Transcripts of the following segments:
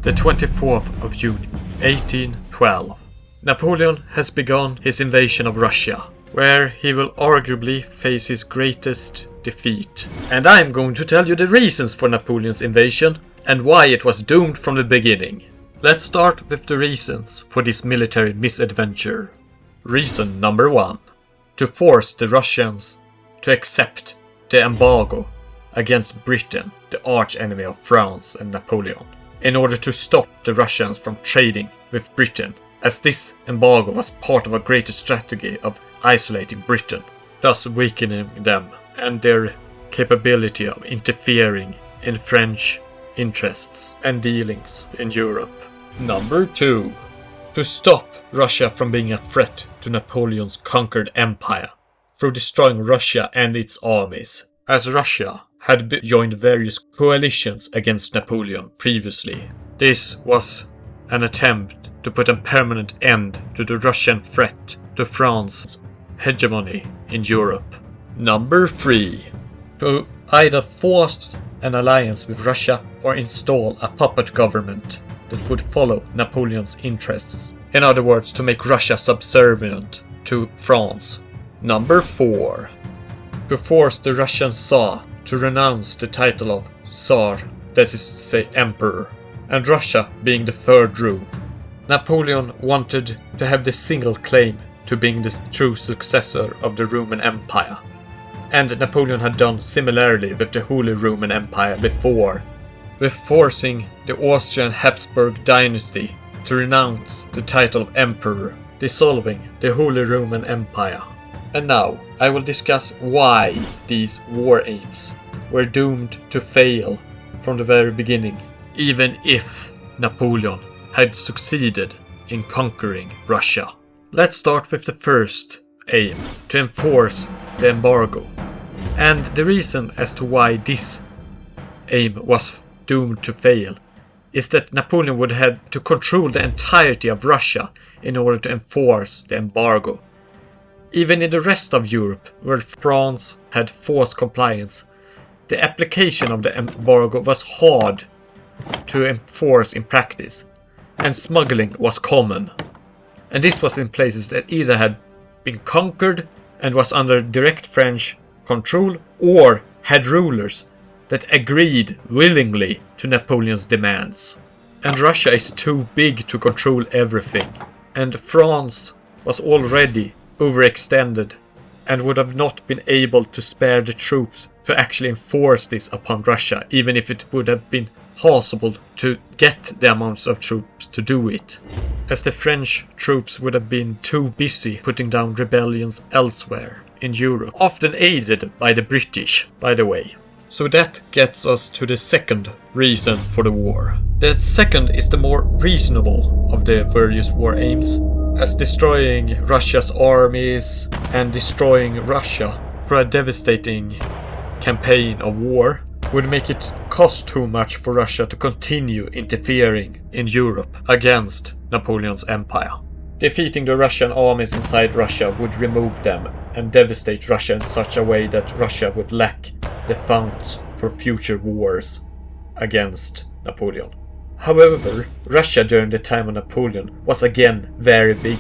the 24th of June, 1812. Napoleon has begun his invasion of Russia, where he will arguably face his greatest defeat. And I'm going to tell you the reasons for Napoleon's invasion and why it was doomed from the beginning. Let's start with the reasons for this military misadventure. Reason number 1. To force the Russians to accept the embargo against Britain, the arch-enemy of France and Napoleon, in order to stop the Russians from trading with Britain, as this embargo was part of a greater strategy of isolating Britain, thus weakening them and their capability of interfering in French interests and dealings in Europe. Number 2. To stop Russia from being a threat to Napoleon's conquered empire through destroying Russia and its armies, as Russia had joined various coalitions against Napoleon previously. This was an attempt to put a permanent end to the Russian threat to France's hegemony in Europe. Number 3. To either force an alliance with Russia or install a puppet government that would follow Napoleon's interests. In other words, to make Russia subservient to France. Number 4. To force the Russian Tsar to renounce the title of Tsar, that is to say Emperor, and Russia being the third room. Napoleon wanted to have the single claim to being the true successor of the Roman Empire, and Napoleon had done similarly with the Holy Roman Empire before, with forcing the Austrian Habsburg dynasty to renounce the title of Emperor, dissolving the Holy Roman Empire. And now I will discuss why these war aims were doomed to fail from the very beginning, even if Napoleon had succeeded in conquering Russia. Let's start with the first aim, to enforce the embargo. And the reason as to why this aim was doomed to fail is that Napoleon would have to control the entirety of Russia in order to enforce the embargo. Even in the rest of Europe, where France had forced compliance, the application of the embargo was hard to enforce in practice, and smuggling was common. And this was in places that either had been conquered and was under direct French control, or had rulers that agreed willingly to Napoleon's demands. And Russia is too big to control everything, and France was already overextended and would have not been able to spare the troops to actually enforce this upon Russia, even if it would have been possible to get the amounts of troops to do it, as the French troops would have been too busy putting down rebellions elsewhere in Europe, often aided by the British, by the way. So that gets us to the second reason for the war. The second is the more reasonable of the various war aims, as destroying Russia's armies and destroying Russia for a devastating campaign of war would make it cost too much for Russia to continue interfering in Europe against Napoleon's empire. Defeating the Russian armies inside Russia would remove them and devastate Russia in such a way that Russia would lack the funds for future wars against Napoleon. However, Russia during the time of Napoleon was again very big,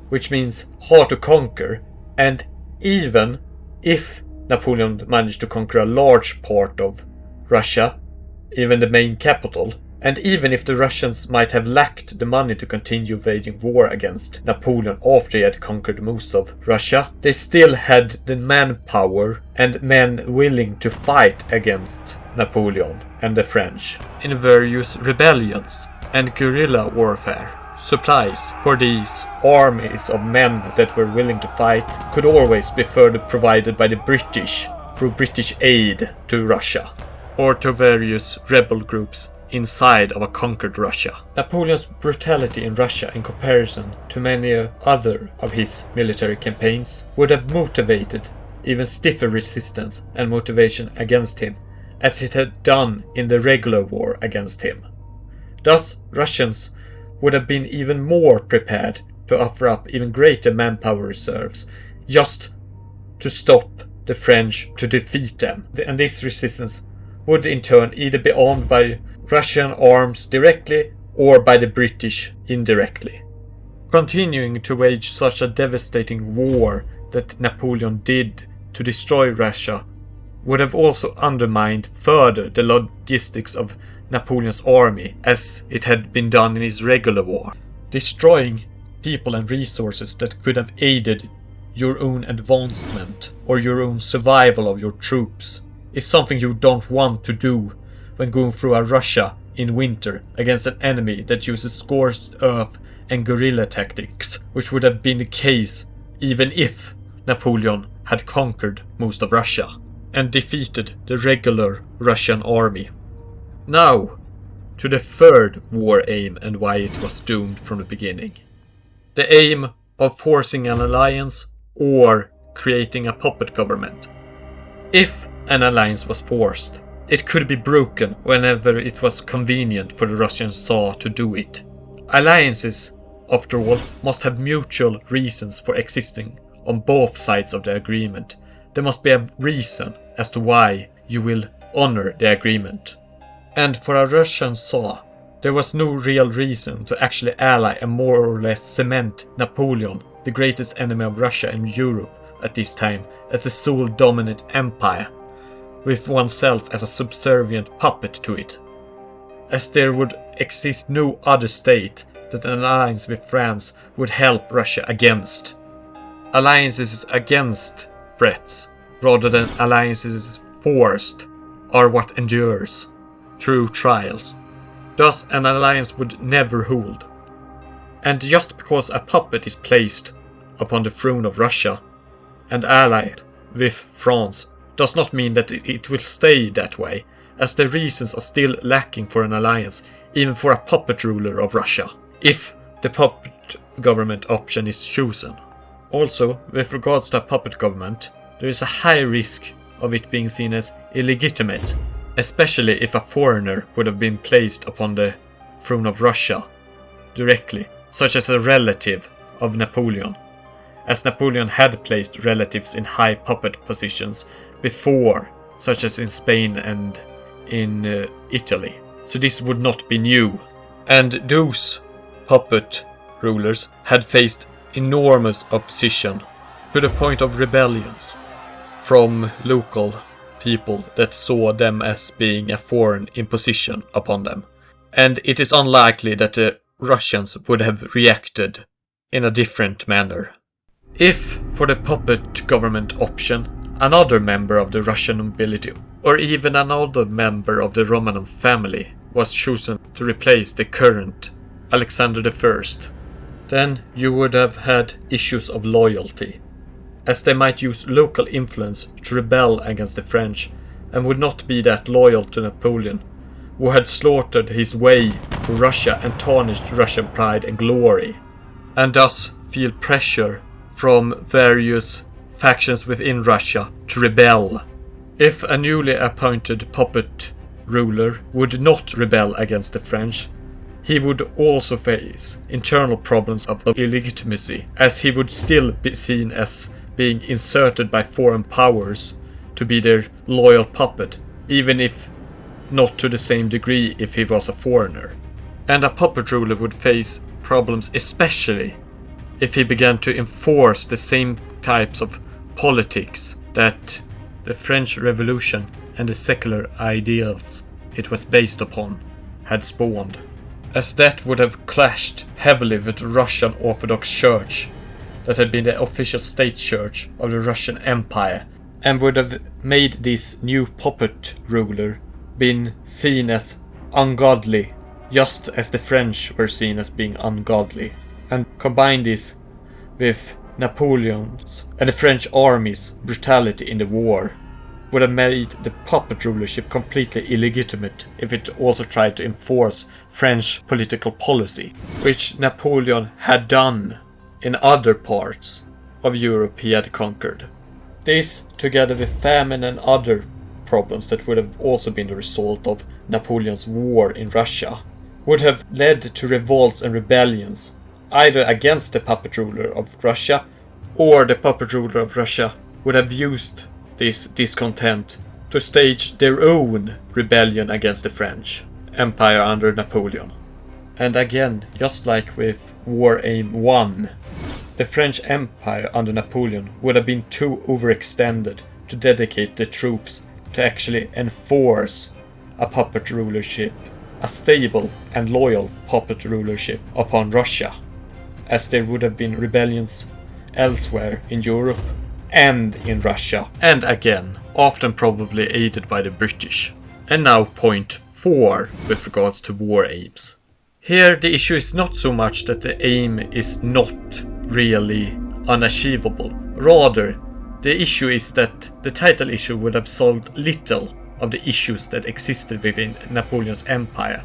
which means hard to conquer, and even if Napoleon managed to conquer a large part of Russia, even the main capital, and even if the Russians might have lacked the money to continue waging war against Napoleon after he had conquered most of Russia, they still had the manpower and men willing to fight against Napoleon and the French in various rebellions and guerrilla warfare. Supplies for these armies of men that were willing to fight could always be further provided by the British through British aid to Russia, or to various rebel groups inside of a conquered Russia. Napoleon's brutality in Russia in comparison to many other of his military campaigns would have motivated even stiffer resistance and motivation against him, as it had done in the regular war against him. Thus, Russians would have been even more prepared to offer up even greater manpower reserves just to stop the French, to defeat them. And this resistance would in turn either be armed by Russian arms directly or by the British indirectly. Continuing to wage such a devastating war that Napoleon did to destroy Russia would have also undermined further the logistics of Napoleon's army as it had been done in his regular war. Destroying people and resources that could have aided your own advancement or your own survival of your troops is something you don't want to do when going through a Russia in winter against an enemy that uses scorched earth and guerrilla tactics, which would have been the case even if Napoleon had conquered most of Russia and defeated the regular Russian army. Now, to the third war aim and why it was doomed from the beginning. The aim of forcing an alliance or creating a puppet government. If an alliance was forced, it could be broken whenever it was convenient for the Russian Tsar to do it. Alliances, after all, must have mutual reasons for existing on both sides of the agreement. There must be a reason as to why you will honor the agreement. And for a Russian Tsar, there was no real reason to actually ally and more or less cement Napoleon, the greatest enemy of Russia and Europe at this time, as the sole dominant empire, with oneself as a subservient puppet to it, as there would exist no other state that an alliance with France would help Russia against. Alliances against threats, rather than alliances forced, are what endures through trials. Thus an alliance would never hold. And just because a puppet is placed upon the throne of Russia and allied with France does not mean that it will stay that way, as the reasons are still lacking for an alliance, even for a puppet ruler of Russia, if the puppet government option is chosen. Also, with regards to a puppet government, there is a high risk of it being seen as illegitimate, especially if a foreigner would have been placed upon the throne of Russia directly, such as a relative of Napoleon, as Napoleon had placed relatives in high puppet positions before, such as in Spain and in Italy. So this would not be new. And those puppet rulers had faced enormous opposition to the point of rebellions from local people that saw them as being a foreign imposition upon them. And it is unlikely that the Russians would have reacted in a different manner. If, for the puppet government option, another member of the Russian nobility or even another member of the Romanov family was chosen to replace the current Alexander I, then you would have had issues of loyalty, as they might use local influence to rebel against the French and would not be that loyal to Napoleon, who had slaughtered his way through Russia and tarnished Russian pride and glory, and thus feel pressure from various factions within Russia to rebel. If a newly appointed puppet ruler would not rebel against the French, he would also face internal problems of illegitimacy, as he would still be seen as being inserted by foreign powers to be their loyal puppet, even if not to the same degree if he was a foreigner. And a puppet ruler would face problems especially if he began to enforce the same types of politics that the French Revolution and the secular ideals it was based upon had spawned, as that would have clashed heavily with the Russian Orthodox Church that had been the official state church of the Russian Empire, and would have made this new puppet ruler been seen as ungodly, just as the French were seen as being ungodly. And combine this with Napoleon's and the French army's brutality in the war, would have made the puppet rulership completely illegitimate if it also tried to enforce French political policy, which Napoleon had done in other parts of Europe he had conquered. This, together with famine and other problems that would have also been the result of Napoleon's war in Russia, would have led to revolts and rebellions, either against the puppet ruler of Russia, or the puppet ruler of Russia would have used this discontent to stage their own rebellion against the French, Empire under Napoleon. And again, just like with War Aim 1, the French Empire under Napoleon would have been too overextended to dedicate the troops to actually enforce a puppet rulership, a stable and loyal puppet rulership upon Russia, as there would have been rebellions elsewhere in Europe and in Russia, and again, often probably aided by the British. And now point 4 with regards to war aims. Here the issue is not so much that the aim is not really unachievable, rather the issue is that the title issue would have solved little of the issues that existed within Napoleon's empire,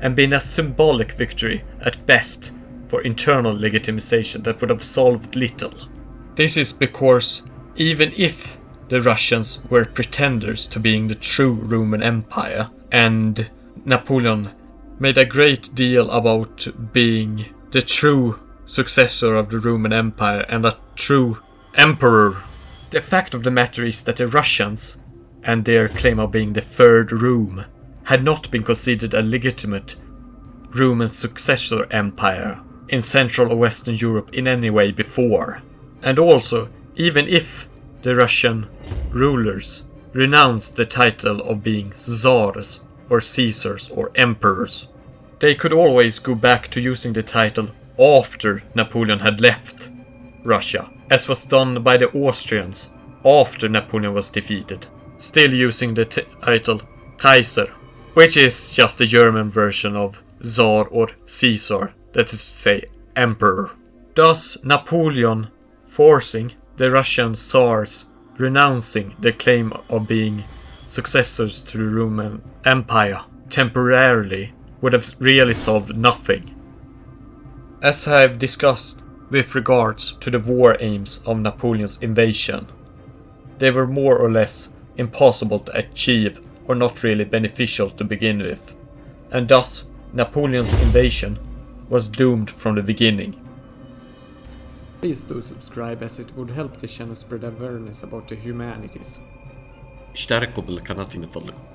and been a symbolic victory at best for internal legitimization that would have solved little. This is because even if the Russians were pretenders to being the true Roman Empire, and Napoleon made a great deal about being the true successor of the Roman Empire and a true emperor, the fact of the matter is that the Russians, and their claim of being the Third Rome, had not been considered a legitimate Roman successor empire in Central or Western Europe in any way before. And also, even if the Russian rulers renounced the title of being Tsars or Caesars or emperors, they could always go back to using the title after Napoleon had left Russia, as was done by the Austrians after Napoleon was defeated, still using the title Kaiser, which is just the German version of Tsar or Caesar, that is to say, emperor. Thus, Napoleon forcing the Russian Tsars renouncing their claim of being successors to the Roman Empire temporarily would have really solved nothing. As I have discussed with regards to the war aims of Napoleon's invasion, they were more or less impossible to achieve or not really beneficial to begin with, and thus Napoleon's invasion was doomed from the beginning. Please do subscribe, as it would help the channel spread awareness about the humanities. اشتركوا بالقناة من فضلكم.